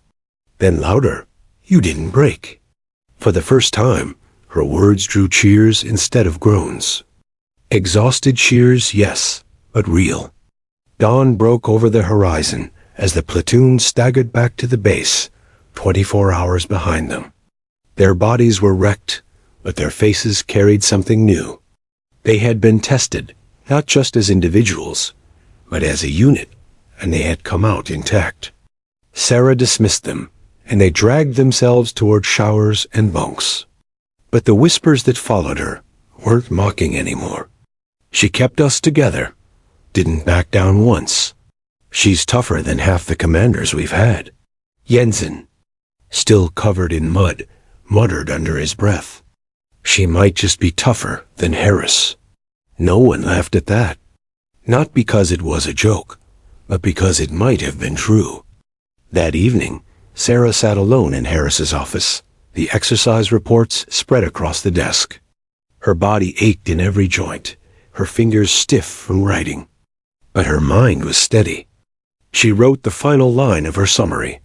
Then louder, "You didn't break." For the first time, her words drew cheers instead of groans. Exhausted cheers, yes, but real. Dawn broke over the horizon as the platoon staggered back to the base, 24 hours behind them. Their bodies were wrecked, but their faces carried something new. They had been tested, not just as individuals, but as a unit, and they had come out intact. Sarah dismissed them, and they dragged themselves toward showers and bunks. But the whispers that followed her weren't mocking anymore. "She kept us together, didn't back down once. She's tougher than half the commanders we've had." Jensen, still covered in mud, muttered under his breath. "She might just be tougher than Harris." No one laughed at that. Not because it was a joke, but because it might have been true. That evening, Sarah sat alone in Harris's office, The exercise reports spread across the desk. Her body ached in every joint, her fingers stiff from writing. But her mind was steady. She wrote the final line of her summary.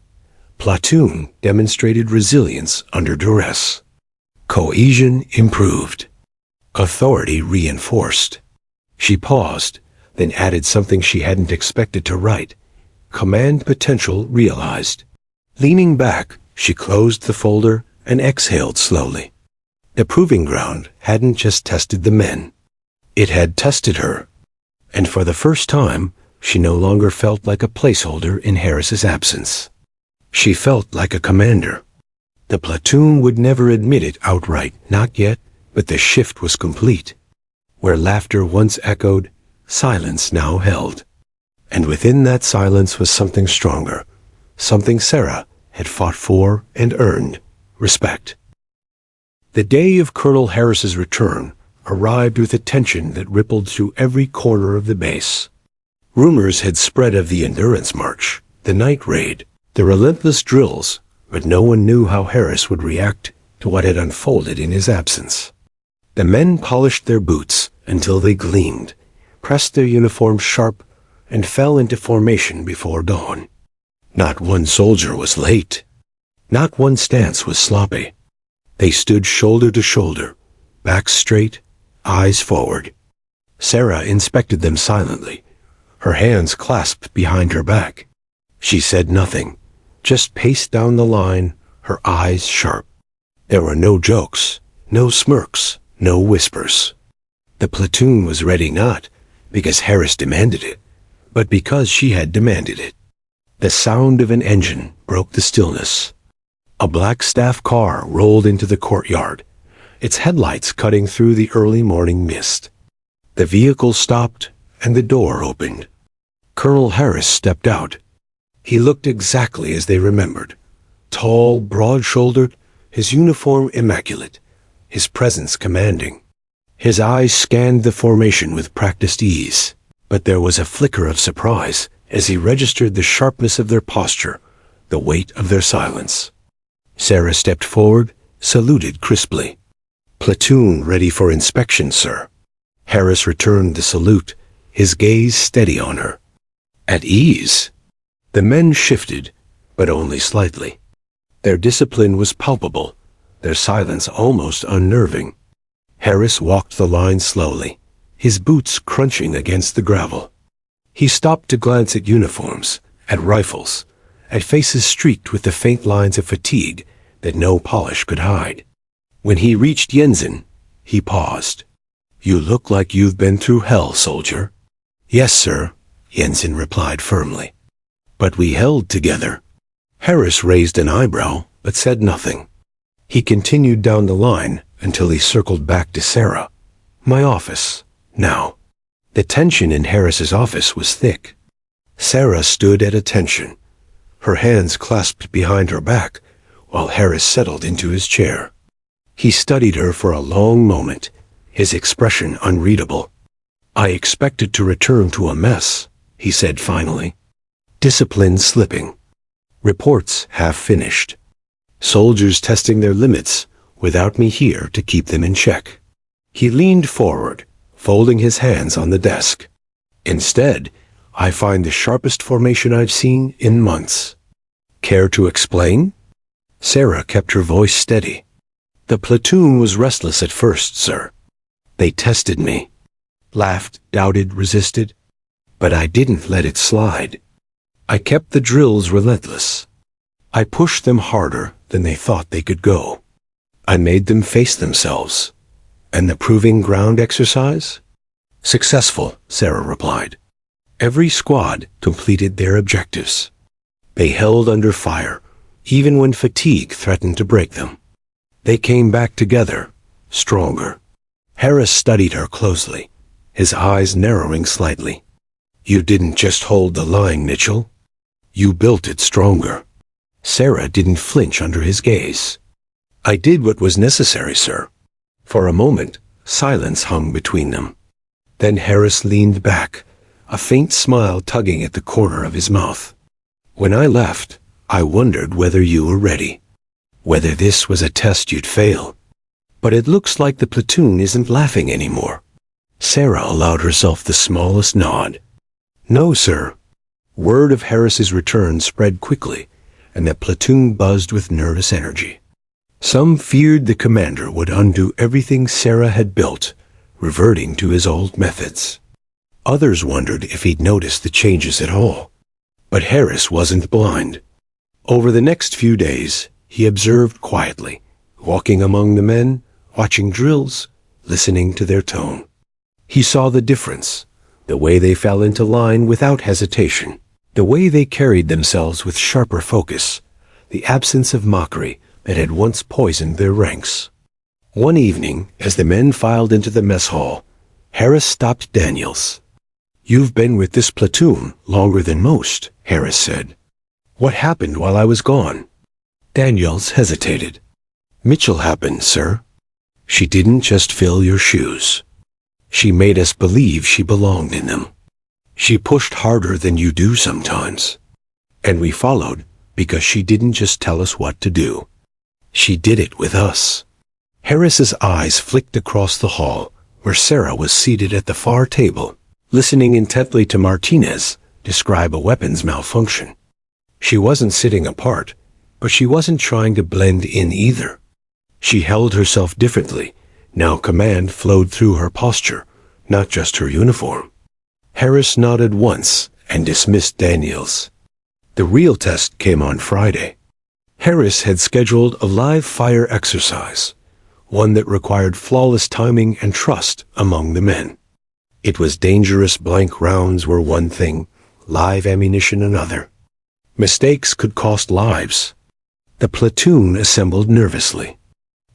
Platoon demonstrated resilience under duress. Cohesion improved. Authority reinforced. She paused, then added something she hadn't expected to write. Command potential realized. Leaning back, she closed the folder and exhaled slowly. The proving ground hadn't just tested the men. It had tested her. And for the first time, she no longer felt like a placeholder in Harris's absence. She felt like a commander. The platoon would never admit it outright, not yet, but the shift was complete. Where laughter once echoed, silence now held. And within that silence was something stronger, something Sarah had fought for and earned, respect. The day of Colonel Harris's return arrived with a tension that rippled through every corner of the base. Rumors had spread of the endurance march, the night raid, the relentless drills, but no one knew how Harris would react to what had unfolded in his absence. The men polished their boots until they gleamed, pressed their uniforms sharp, and fell into formation before dawn. Not one soldier was late. Not one stance was sloppy. They stood shoulder to shoulder, backs straight, eyes forward. Sarah inspected them silently, her hands clasped behind her back. She said nothing, just paced down the line, her eyes sharp. There were no jokes, no smirks, no whispers. The platoon was ready not because Harris demanded it, but because she had demanded it. The sound of an engine broke the stillness. A black staff car rolled into the courtyard, its headlights cutting through the early morning mist. The vehicle stopped and the door opened. Colonel Harris stepped out. He looked exactly as they remembered. Tall, broad-shouldered, his uniform immaculate, his presence commanding. His eyes scanned the formation with practiced ease, but there was a flicker of surprise as he registered the sharpness of their posture, the weight of their silence. Sarah stepped forward, saluted crisply. "Platoon ready for inspection, sir." Harris returned the salute, his gaze steady on her. At ease. The men shifted, but only slightly. Their discipline was palpable, their silence almost unnerving. Harris walked the line slowly, his boots crunching against the gravel. He stopped to glance at uniforms, at rifles, at faces streaked with the faint lines of fatigue that no polish could hide. When he reached Jensen, he paused. "You look like you've been through hell, soldier." "Yes, sir," Jensen replied firmly. "But we held together." Harris raised an eyebrow, but said nothing. He continued down the line until he circled back to Sarah. "My office, now." The tension in Harris's office was thick. Sarah stood at attention, her hands clasped behind her back, while Harris settled into his chair. He studied her for a long moment, his expression unreadable. "I expected to return to a mess," he said finally. "Discipline slipping. Reports half finished. Soldiers testing their limits without me here to keep them in check." He leaned forward, folding his hands on the desk. "Instead, I find the sharpest formation I've seen in months." "Care to explain?" Sarah kept her voice steady. "The platoon was restless at first, sir. They tested me. Laughed, doubted, resisted. But I didn't let it slide. I kept the drills relentless. I pushed them harder than they thought they could go. I made them face themselves. And the proving ground exercise? Successful, Sarah replied. Every squad completed their objectives. They held under fire, even when fatigue threatened to break them. They came back together, stronger. Harris studied her closely, his eyes narrowing slightly. You didn't just hold the line, Mitchell. You built it stronger. Sarah didn't flinch under his gaze. I did what was necessary, sir. For a moment, silence hung between them. Then Harris leaned back, a faint smile tugging at the corner of his mouth. When I left, I wondered whether you were ready. Whether this was a test you'd fail. But it looks like the platoon isn't laughing anymore. Sarah allowed herself the smallest nod. No, sir. Word of Harris's return spread quickly, and the platoon buzzed with nervous energy. Some feared the commander would undo everything Sarah had built, reverting to his old methods. Others wondered if he'd noticed the changes at all. But Harris wasn't blind. Over the next few days, he observed quietly, walking among the men, watching drills, listening to their tone. He saw the difference, the way they fell into line without hesitation, the way they carried themselves with sharper focus, the absence of mockery that had once poisoned their ranks. One evening, as the men filed into the mess hall, Harris stopped Daniels. "You've been with this platoon longer than most," Harris said. "What happened while I was gone?" Daniels hesitated. "Mitchell happened, sir. She didn't just fill your shoes. She made us believe she belonged in them. She pushed harder than you do sometimes. And we followed because she didn't just tell us what to do. She did it with us." Harris's eyes flicked across the hall, where Sarah was seated at the far table, listening intently to Martinez describe a weapons malfunction. She wasn't sitting apart, but she wasn't trying to blend in either. She held herself differently. Now command flowed through her posture, not just her uniform. Harris nodded once and dismissed Daniels. The real test came on Friday. Harris had scheduled a live fire exercise, one that required flawless timing and trust among the men. It was dangerous. Blank rounds were one thing, live ammunition another. Mistakes could cost lives. The platoon assembled nervously.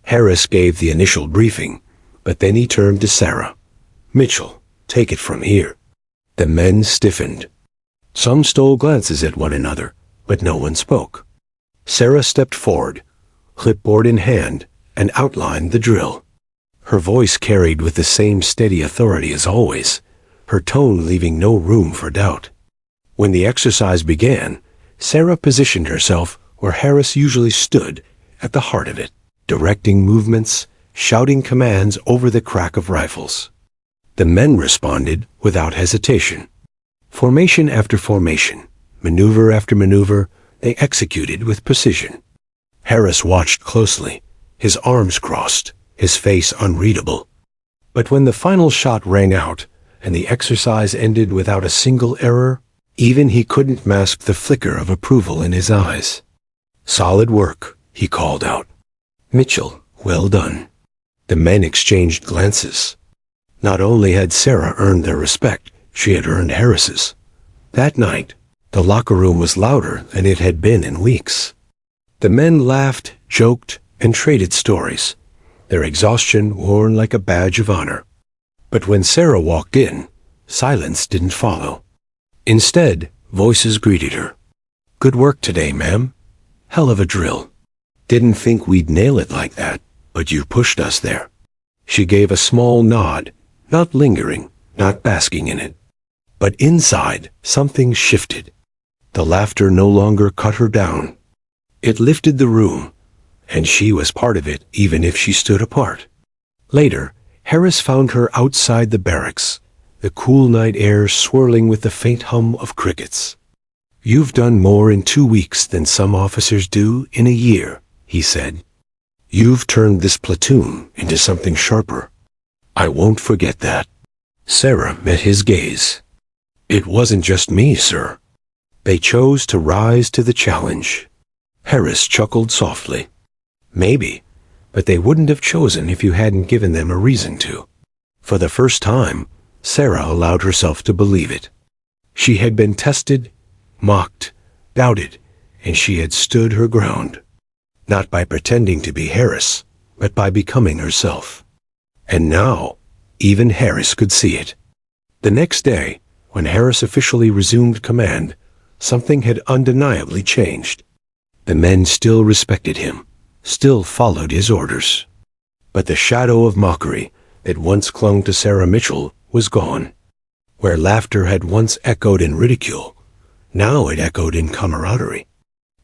Harris gave the initial briefing, but then he turned to Sarah. "Mitchell, take it from here." The men stiffened. Some stole glances at one another, but no one spoke. Sarah stepped forward, clipboard in hand, and outlined the drill. Her voice carried with the same steady authority as always, her tone leaving no room for doubt. When the exercise began, Sarah positioned herself where Harris usually stood, at the heart of it, directing movements, shouting commands over the crack of rifles. The men responded without hesitation. Formation after formation, maneuver after maneuver, they executed with precision. Harris watched closely, his arms crossed, his face unreadable. But when the final shot rang out, and the exercise ended without a single error, even he couldn't mask the flicker of approval in his eyes. "Solid work," he called out. "Mitchell, well done." The men exchanged glances. Not only had Sarah earned their respect, she had earned Harris's. That night, the locker room was louder than it had been in weeks. The men laughed, joked, and traded stories, their exhaustion worn like a badge of honor. But when Sarah walked in, silence didn't follow. Instead, voices greeted her. "Good work today, ma'am. Hell of a drill. Didn't think we'd nail it like that, but you pushed us there." She gave a small nod, not lingering, not basking in it. But inside, something shifted. The laughter no longer cut her down. It lifted the room, and she was part of it even if she stood apart. Later, Harris found her outside the barracks, the cool night air swirling with the faint hum of crickets. "You've done more in 2 weeks than some officers do in a year," he said. "You've turned this platoon into something sharper. I won't forget that." Sarah met his gaze. "It wasn't just me, sir. They chose to rise to the challenge." Harris chuckled softly. "Maybe, but they wouldn't have chosen if you hadn't given them a reason to." For the first time, Sarah allowed herself to believe it. She had been tested, mocked, doubted, and she had stood her ground. Not by pretending to be Harris, but by becoming herself. And now, even Harris could see it. The next day, when Harris officially resumed command, something had undeniably changed. The men still respected him, still followed his orders. But the shadow of mockery that once clung to Sarah Mitchell was gone. Where laughter had once echoed in ridicule, now it echoed in camaraderie.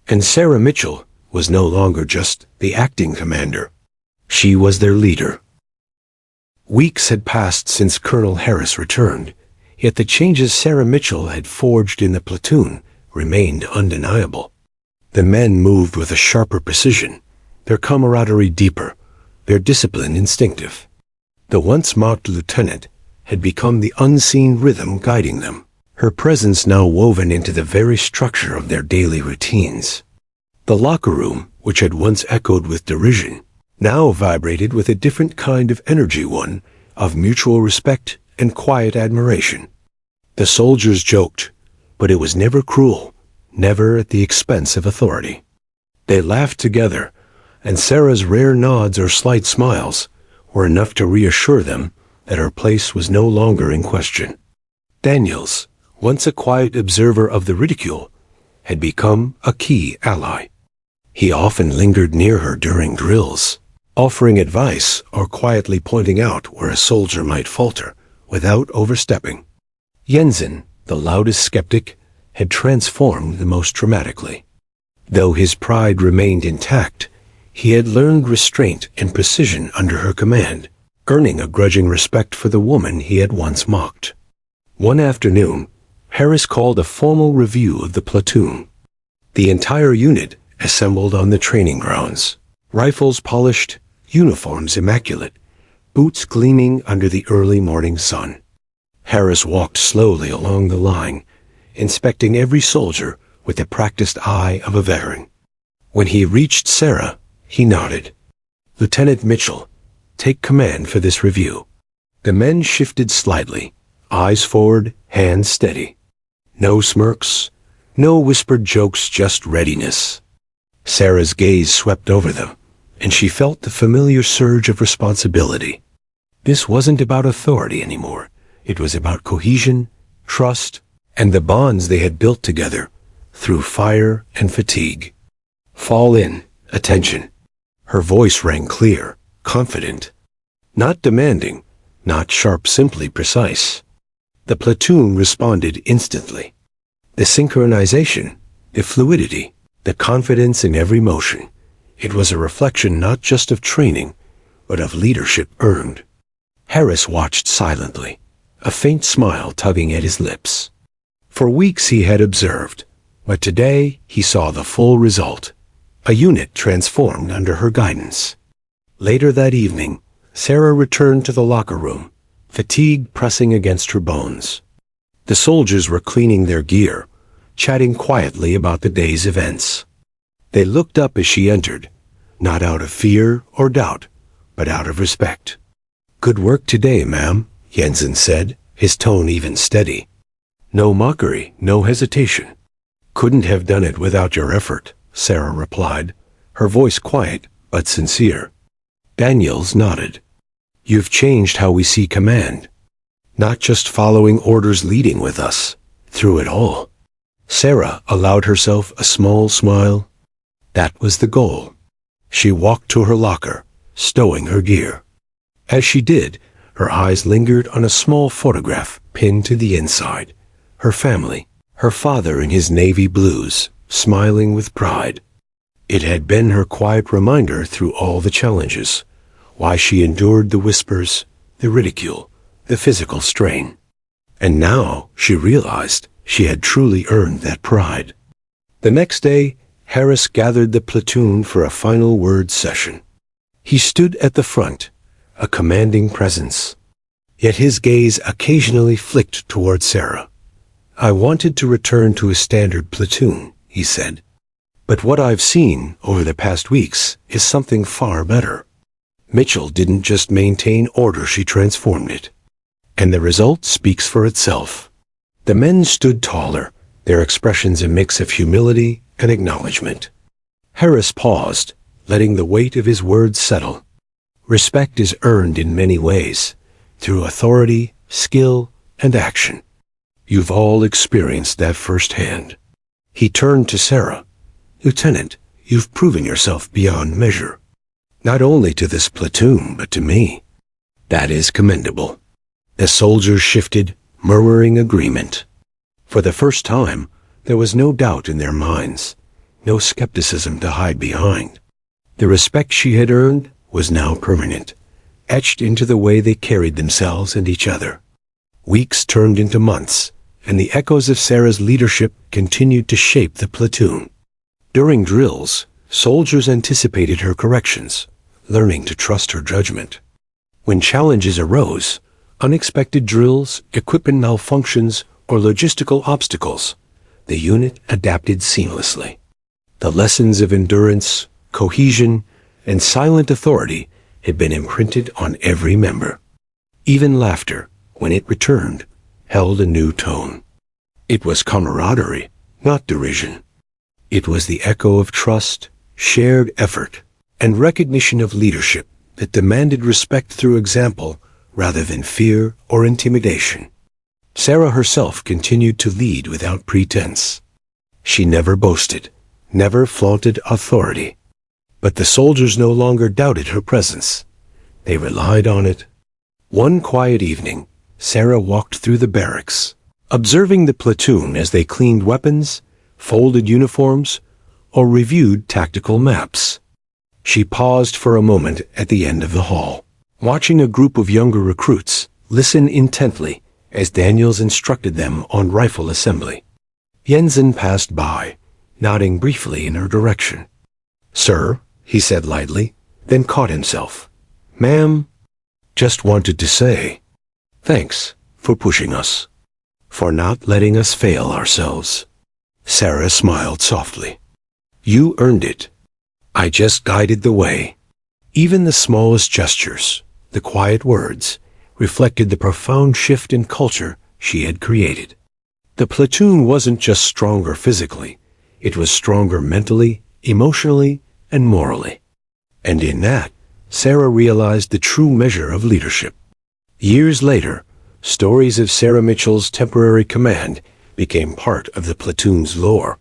And Sarah Mitchell was no longer just the acting commander. She was their leader. Weeks had passed since Colonel Harris returned, yet the changes Sarah Mitchell had forged in the platoon remained undeniable. The men moved with a sharper precision, their camaraderie deeper, their discipline instinctive. The once mocked lieutenant had become the unseen rhythm guiding them, her presence now woven into the very structure of their daily routines. The locker room, which had once echoed with derision, now vibrated with a different kind of energy, one of mutual respect and quiet admiration. The soldiers joked, but it was never cruel, never at the expense of authority. They laughed together, and Sarah's rare nods or slight smiles were enough to reassure them that her place was no longer in question. Daniels, once a quiet observer of the ridicule, had become a key ally. He often lingered near her during drills, offering advice or quietly pointing out where a soldier might falter without overstepping. Jensen, the loudest skeptic, had transformed the most dramatically. Though his pride remained intact, he had learned restraint and precision under her command, earning a grudging respect for the woman he had once mocked. One afternoon, Harris called a formal review of the platoon. The entire unit assembled on the training grounds, rifles polished, uniforms immaculate, boots gleaming under the early morning sun. Harris walked slowly along the line, inspecting every soldier with the practiced eye of a veteran. When he reached Sarah, he nodded. "Lieutenant Mitchell, take command for this review." The men shifted slightly, eyes forward, hands steady. No smirks, no whispered jokes, just readiness. Sarah's gaze swept over them, and she felt the familiar surge of responsibility. This wasn't about authority anymore. It was about cohesion, trust, and the bonds they had built together through fire and fatigue. "Fall in, attention." Her voice rang clear, confident. Not demanding, not sharp, simply precise. The platoon responded instantly. The synchronization, the fluidity, the confidence in every motion. It was a reflection not just of training, but of leadership earned. Harris watched silently, a faint smile tugging at his lips. For weeks he had observed, but today he saw the full result. A unit transformed under her guidance. Later that evening, Sarah returned to the locker room, fatigue pressing against her bones. The soldiers were cleaning their gear, chatting quietly about the day's events. They looked up as she entered, not out of fear or doubt, but out of respect. "Good work today, ma'am," Jensen said, his tone even steady. No mockery, no hesitation. "Couldn't have done it without your effort," Sarah replied, her voice quiet but sincere. Daniels nodded. "You've changed how we see command. Not just following orders, leading with us, through it all." Sarah allowed herself a small smile. That was the goal. She walked to her locker, stowing her gear. As she did, her eyes lingered on a small photograph pinned to the inside. Her family, her father in his navy blues, smiling with pride. It had been her quiet reminder through all the challenges, why she endured the whispers, the ridicule, the physical strain. And now she realized she had truly earned that pride. The next day, Harris gathered the platoon for a final word session. He stood at the front, a commanding presence. Yet his gaze occasionally flicked toward Sarah. "I wanted to return to a standard platoon," he said. "But what I've seen over the past weeks is something far better." Mitchell didn't just maintain order, she transformed it. And the result speaks for itself. The men stood taller, their expressions a mix of humility and acknowledgement. Harris paused, letting the weight of his words settle. Respect is earned in many ways, through authority, skill, and action. You've all experienced that firsthand. He turned to Sarah. "Lieutenant, you've proven yourself beyond measure. Not only to this platoon, but to me. That is commendable." The soldiers shifted, murmuring agreement. For the first time, there was no doubt in their minds. no skepticism to hide behind. The respect she had earned was now permanent, etched into the way they carried themselves and each other. Weeks turned into months, and the echoes of Sarah's leadership continued to shape the platoon. During drills, soldiers anticipated her corrections, learning to trust her judgment. When challenges arose, unexpected drills, equipment malfunctions, or logistical obstacles, the unit adapted seamlessly. The lessons of endurance, cohesion, and silent authority had been imprinted on every member. Even laughter, when it returned, held a new tone. It was camaraderie, not derision. It was the echo of trust, shared effort, and recognition of leadership that demanded respect through example rather than fear or intimidation. Sarah herself continued to lead without pretense. She never boasted, never flaunted authority. But the soldiers no longer doubted her presence. They relied on it. One quiet evening, Sarah walked through the barracks, observing the platoon as they cleaned weapons, folded uniforms, or reviewed tactical maps. She paused for a moment at the end of the hall, watching a group of younger recruits listen intently as Daniels instructed them on rifle assembly. Jensen passed by, nodding briefly in her direction. "Sir," he said lightly, then caught himself. "Ma'am, just wanted to say, thanks for pushing us, for not letting us fail ourselves." Sarah smiled softly. "You earned it. I just guided the way." Even the smallest gestures, the quiet words, reflected the profound shift in culture she had created. The platoon wasn't just stronger physically, it was stronger mentally, emotionally, and morally. And in that, Sarah realized the true measure of leadership. Years later, stories of Sarah Mitchell's temporary command became part of the platoon's lore.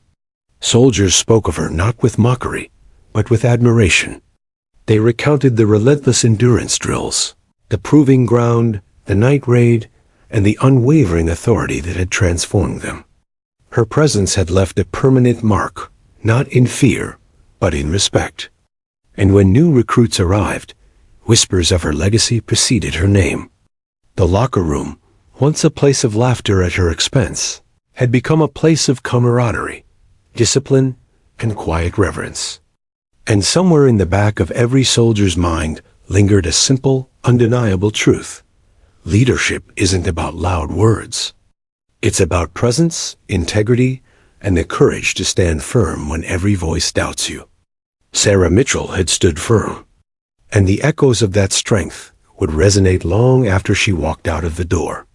Soldiers spoke of her not with mockery, but with admiration. They recounted the relentless endurance drills, the proving ground, the night raid, and the unwavering authority that had transformed them. Her presence had left a permanent mark, not in fear, but in respect. And when new recruits arrived, whispers of her legacy preceded her name. The locker room, once a place of laughter at her expense, had become a place of camaraderie, discipline, and quiet reverence. And somewhere in the back of every soldier's mind lingered a simple, undeniable truth. Leadership isn't about loud words. It's about presence, integrity, and the courage to stand firm when every voice doubts you. Sarah Mitchell had stood firm, and the echoes of that strength would resonate long after she walked out of the door.